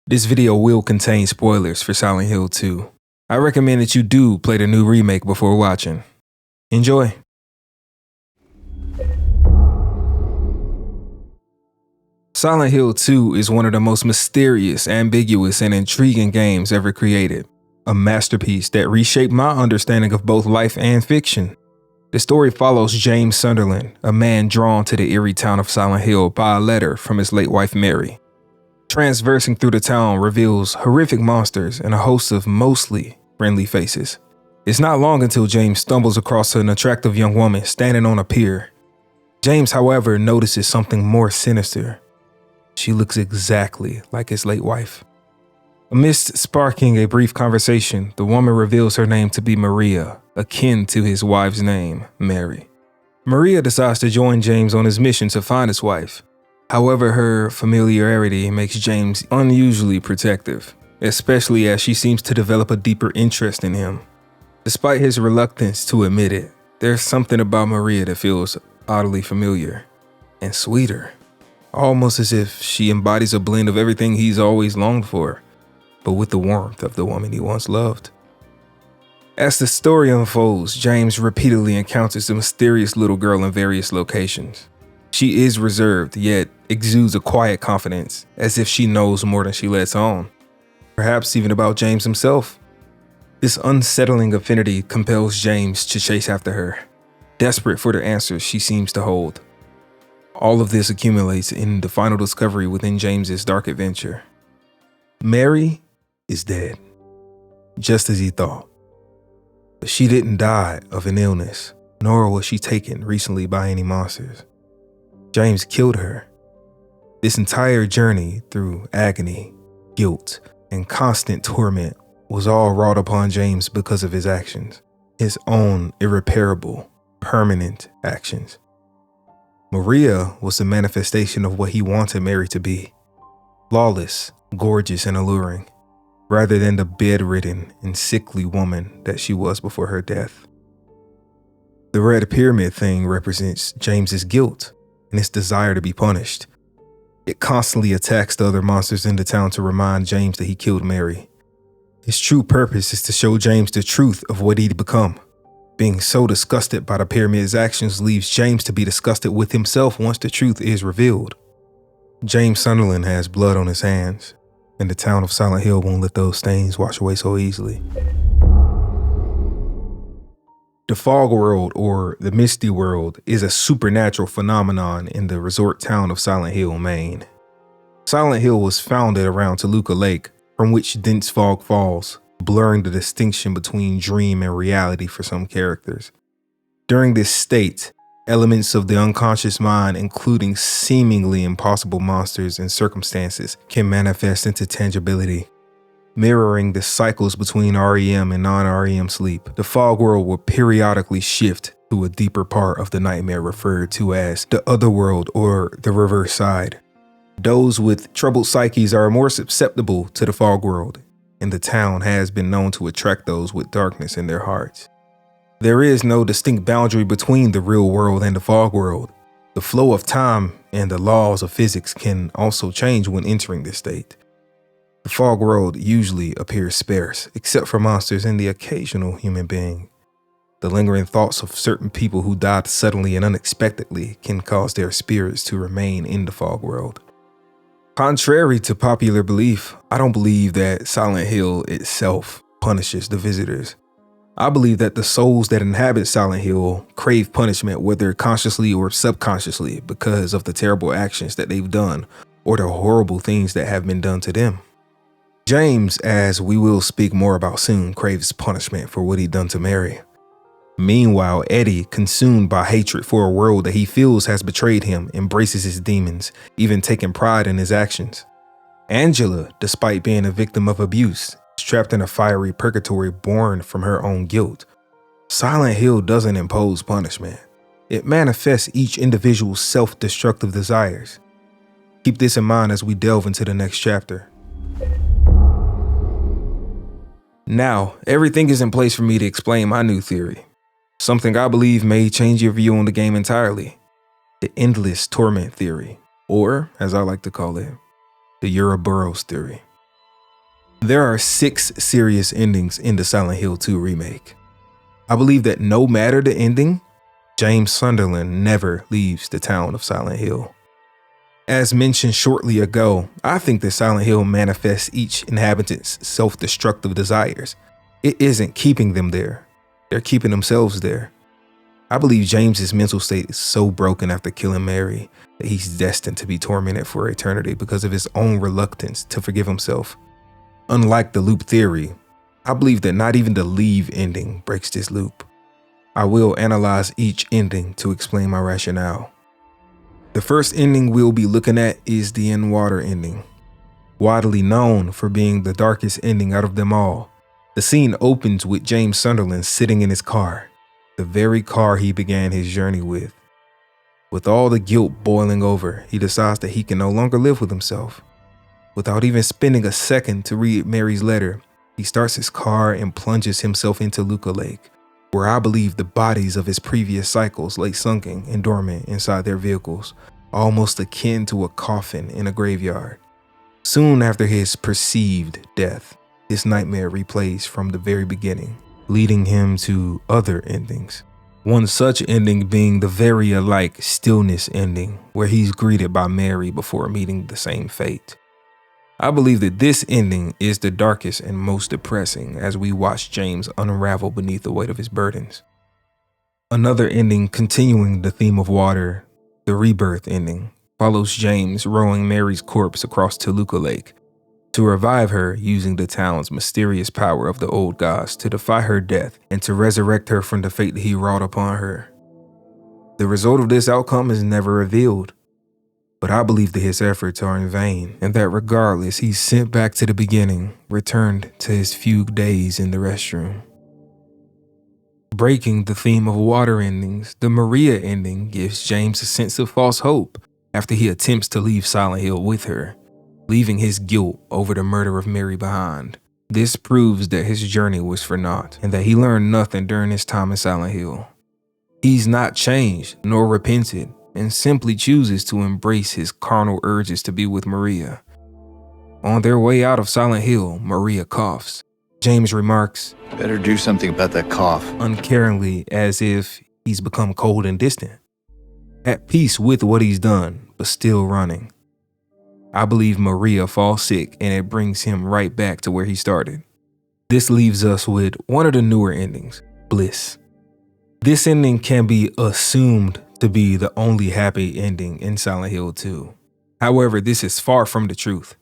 This video will contain spoilers for Silent Hill 2. I recommend that you do play the new remake before watching. Enjoy! Silent Hill 2 is one of the most mysterious, ambiguous, and intriguing games ever created. A masterpiece that reshaped my understanding of both life and fiction. The story follows James Sunderland, a man drawn to the eerie town of Silent Hill by a letter from his late wife Mary. Transversing through the town reveals horrific monsters and a host of mostly friendly faces. It's not long until James stumbles across an attractive young woman standing on a pier. James, however, notices something more sinister. She looks exactly like his late wife. Amidst sparking a brief conversation, the woman reveals her name to be Maria, akin to his wife's name, Mary. Maria decides to join James on his mission to find his wife. However, her familiarity makes James unusually protective, especially as she seems to develop a deeper interest in him. Despite his reluctance to admit it, there's something about Maria that feels oddly familiar and sweeter, almost as if she embodies a blend of everything he's always longed for, but with the warmth of the woman he once loved. As the story unfolds, James repeatedly encounters the mysterious little girl in various locations. She is reserved, yet exudes a quiet confidence, as if she knows more than she lets on. Perhaps even about James himself. This unsettling affinity compels James to chase after her, desperate for the answers she seems to hold. All of this accumulates in the final discovery within James's dark adventure. Mary is dead, just as he thought. But she didn't die of an illness, nor was she taken recently by any monsters. James killed her. This entire journey through agony, guilt, and constant torment was all wrought upon James because of his actions, his own irreparable, permanent actions. Maria was the manifestation of what he wanted Mary to be, flawless, gorgeous, and alluring, rather than the bedridden and sickly woman that she was before her death. The red pyramid thing represents James's guilt and his desire to be punished. It constantly attacks the other monsters in the town to remind James that he killed Mary. His true purpose is to show James the truth of what he'd become. Being so disgusted by the pyramid's actions leaves James to be disgusted with himself once the truth is revealed. James Sunderland has blood on his hands, and the town of Silent Hill won't let those stains wash away so easily. The fog world, or the misty world, is a supernatural phenomenon in the resort town of Silent Hill, Maine. Silent Hill was founded around Toluca Lake, from which dense fog falls, blurring the distinction between dream and reality for some characters. During this state, elements of the unconscious mind, including seemingly impossible monsters and circumstances, can manifest into tangibility. Mirroring the cycles between REM and non-REM sleep, the fog world will periodically shift to a deeper part of the nightmare referred to as the other world or the reverse side. Those with troubled psyches are more susceptible to the fog world, and the town has been known to attract those with darkness in their hearts. There is no distinct boundary between the real world and the fog world. The flow of time and the laws of physics can also change when entering this state. The fog world usually appears sparse, except for monsters and the occasional human being. The lingering thoughts of certain people who died suddenly and unexpectedly can cause their spirits to remain in the fog world. Contrary to popular belief, I don't believe that Silent Hill itself punishes the visitors. I believe that the souls that inhabit Silent Hill crave punishment, whether consciously or subconsciously, because of the terrible actions that they've done or the horrible things that have been done to them. James, as we will speak more about soon, craves punishment for what he'd done to Mary. Meanwhile, Eddie, consumed by hatred for a world that he feels has betrayed him, embraces his demons, even taking pride in his actions. Angela, despite being a victim of abuse, is trapped in a fiery purgatory born from her own guilt. Silent Hill doesn't impose punishment. It manifests each individual's self-destructive desires. Keep this in mind as we delve into the next chapter. Now, everything is in place for me to explain my new theory. Something I believe may change your view on the game entirely. The endless torment theory, or as I like to call it, the Ouroboros Theory. There are 6 serious endings in the Silent Hill 2 remake. I believe that no matter the ending, James Sunderland never leaves the town of Silent Hill. As mentioned shortly ago, I think that Silent Hill manifests each inhabitant's self-destructive desires. It isn't keeping them there, they're keeping themselves there. I believe James's mental state is so broken after killing Mary that he's destined to be tormented for eternity because of his own reluctance to forgive himself. Unlike the loop theory, I believe that not even the leave ending breaks this loop. I will analyze each ending to explain my rationale. The first ending we'll be looking at is the in water ending, widely known for being the darkest ending out of them all. The scene opens with James Sunderland sitting in his car, the very car he began his journey with. With all the guilt boiling over, he decides that he can no longer live with himself. Without even spending a second to read Mary's letter, he starts his car and plunges himself into Luca Lake, where I believe the bodies of his previous cycles lay sunken and dormant inside their vehicles, almost akin to a coffin in a graveyard. Soon after his perceived death, this nightmare replays from the very beginning, leading him to other endings. One such ending being the very alike Stillness ending, where he's greeted by Mary before meeting the same fate. I believe that this ending is the darkest and most depressing as we watch James unravel beneath the weight of his burdens. Another ending continuing the theme of water, the Rebirth ending, follows James rowing Mary's corpse across Toluca Lake to revive her using the town's mysterious power of the old gods to defy her death and to resurrect her from the fate that he wrought upon her. The result of this outcome is never revealed, but I believe that his efforts are in vain and that regardless, he's sent back to the beginning, returned to his few days in the restroom. Breaking the theme of water endings, the Maria ending gives James a sense of false hope after he attempts to leave Silent Hill with her, leaving his guilt over the murder of Mary behind. This proves that his journey was for naught and that he learned nothing during his time in Silent Hill. He's not changed nor repented, and simply chooses to embrace his carnal urges to be with Maria. On their way out of Silent Hill, Maria coughs. James remarks, "Better do something about that cough," uncaringly, as if he's become cold and distant. At peace with what he's done, but still running. I believe Maria falls sick and it brings him right back to where he started. This leaves us with one of the newer endings, Bliss. This ending can be assumed to be the only happy ending in Silent Hill 2. However, this is far from the truth.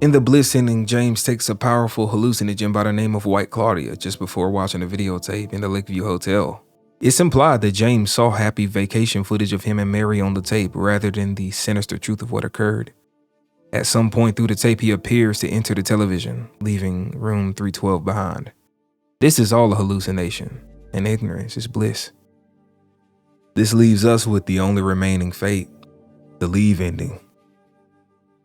In the Bliss ending, James takes a powerful hallucinogen by the name of White Claudia just before watching a videotape in the Lakeview Hotel. It's implied that James saw happy vacation footage of him and Mary on the tape rather than the sinister truth of what occurred. At some point through the tape, he appears to enter the television, leaving room 312 behind. This is all a hallucination, and ignorance is bliss. This leaves us with the only remaining fate, the leave ending.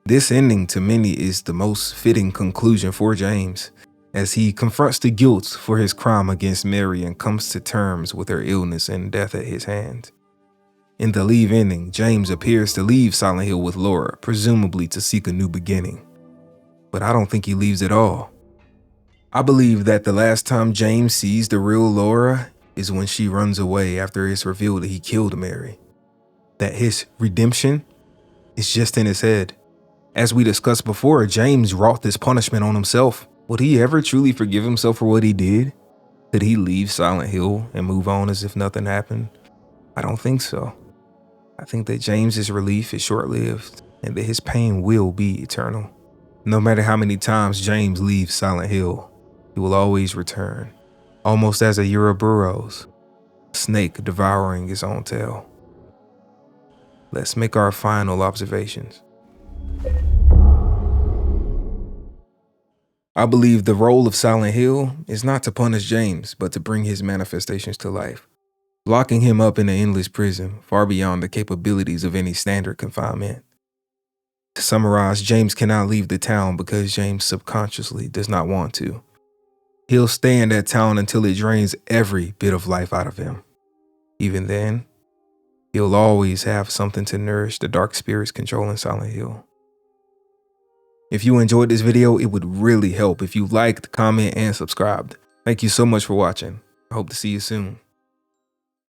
This ending to many is the most fitting conclusion for James, as he confronts the guilt for his crime against Mary and comes to terms with her illness and death at his hands. In the leave ending, James appears to leave Silent Hill with Laura, presumably to seek a new beginning. But I don't think he leaves at all. I believe that the last time James sees the real Laura is when she runs away after it's revealed that he killed Mary. That his redemption is just in his head. As we discussed before, James wrought this punishment on himself. Would he ever truly forgive himself for what he did? Could he leave Silent Hill and move on as if nothing happened? I don't think so. I think that James's relief is short-lived and that his pain will be eternal. No matter how many times James leaves Silent Hill, he will always return, almost as a Ouroboros, a snake devouring his own tail. Let's make our final observations. I believe the role of Silent Hill is not to punish James, but to bring his manifestations to life, locking him up in an endless prison far beyond the capabilities of any standard confinement. To summarize, James cannot leave the town because James subconsciously does not want to. He'll stay in that town until it drains every bit of life out of him. Even then, he'll always have something to nourish the dark spirits controlling Silent Hill. If you enjoyed this video, it would really help if you liked, comment, and subscribed. Thank you so much for watching. I hope to see you soon.